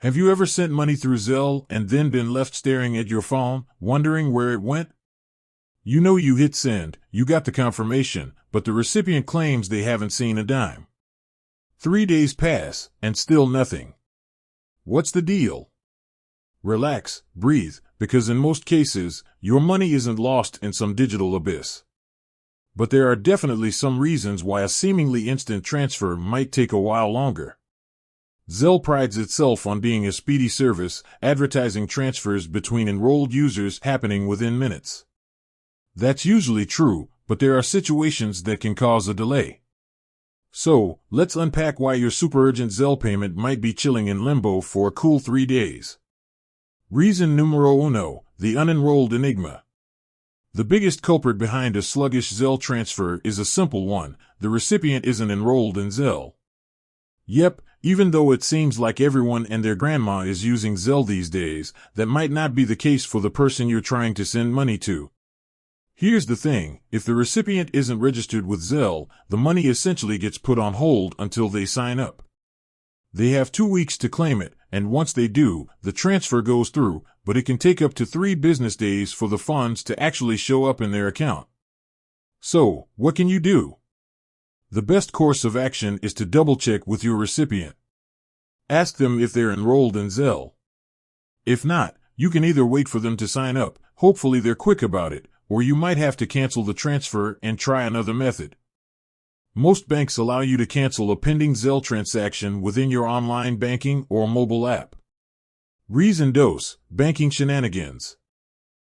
Have you ever sent money through Zelle and then been left staring at your phone, wondering where it went? You know you hit send, you got the confirmation, but the recipient claims they haven't seen a dime. 3 days pass, and still nothing. What's the deal? Relax, breathe, because in most cases, your money isn't lost in some digital abyss. But there are definitely some reasons why a seemingly instant transfer might take a while longer. Zelle prides itself on being a speedy service, advertising transfers between enrolled users happening within minutes. That's usually true, but there are situations that can cause a delay. So, let's unpack why your super urgent Zelle payment might be chilling in limbo for a cool 3 days. Reason numero uno, the unenrolled enigma. The biggest culprit behind a sluggish Zelle transfer is a simple one: the recipient isn't enrolled in Zelle. Yep, even though it seems like everyone and their grandma is using Zelle these days, that might not be the case for the person you're trying to send money to. Here's the thing: if the recipient isn't registered with Zelle, the money essentially gets put on hold until they sign up. They have 2 weeks to claim it, and once they do, the transfer goes through, but it can take up to 3 business days for the funds to actually show up in their account. So, what can you do? The best course of action is to double-check with your recipient. Ask them if they're enrolled in Zelle. If not, you can either wait for them to sign up, hopefully they're quick about it, or you might have to cancel the transfer and try another method. Most banks allow you to cancel a pending Zelle transaction within your online banking or mobile app. Reason dos, banking shenanigans.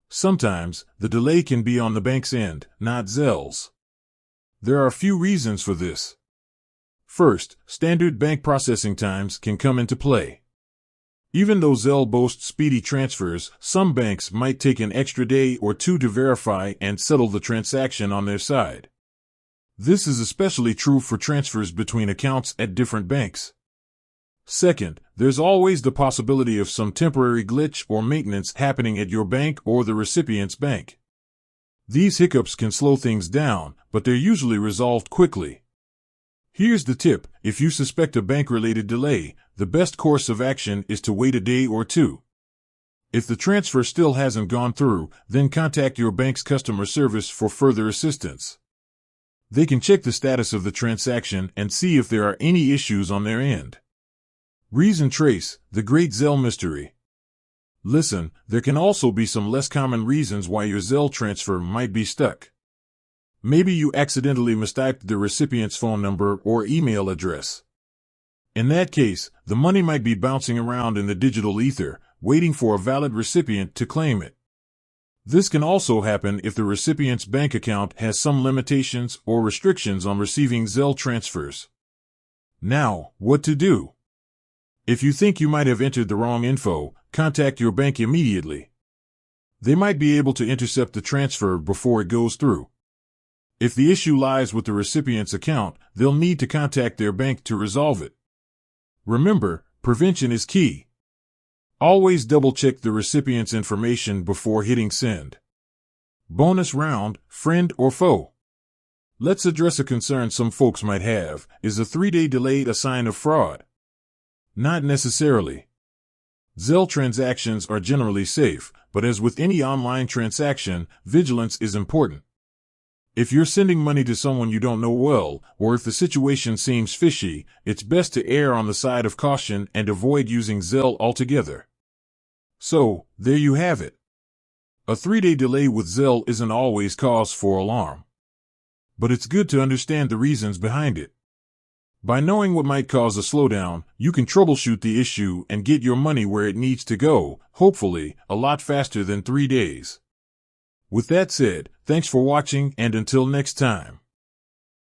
Sometimes, the delay can be on the bank's end, not Zelle's. There are a few reasons for this. First, standard bank processing times can come into play. Even though Zelle boasts speedy transfers, some banks might take an extra day or two to verify and settle the transaction on their side. This is especially true for transfers between accounts at different banks. Second, there's always the possibility of some temporary glitch or maintenance happening at your bank or the recipient's bank. These hiccups can slow things down, but they're usually resolved quickly. Here's the tip: if you suspect a bank-related delay, the best course of action is to wait a day or two. If the transfer still hasn't gone through, then contact your bank's customer service for further assistance. They can check the status of the transaction and see if there are any issues on their end. Reason trace, the great Zelle mystery. Listen, there can also be some less common reasons why your Zelle transfer might be stuck. Maybe you accidentally mistyped the recipient's phone number or email address. In that case, the money might be bouncing around in the digital ether, waiting for a valid recipient to claim it. This can also happen if the recipient's bank account has some limitations or restrictions on receiving Zelle transfers. Now, what to do? If you think you might have entered the wrong info, contact your bank immediately. They might be able to intercept the transfer before it goes through. If the issue lies with the recipient's account, they'll need to contact their bank to resolve it. Remember, prevention is key. Always double-check the recipient's information before hitting send. Bonus round, friend or foe? Let's address a concern some folks might have. Is a 3-day delay a sign of fraud? Not necessarily. Zelle transactions are generally safe, but as with any online transaction, vigilance is important. If you're sending money to someone you don't know well, or if the situation seems fishy, it's best to err on the side of caution and avoid using Zelle altogether. So, there you have it. A 3-day delay with Zelle isn't always cause for alarm. But it's good to understand the reasons behind it. By knowing what might cause a slowdown, you can troubleshoot the issue and get your money where it needs to go, hopefully, a lot faster than 3 days. With that said, thanks for watching, and until next time.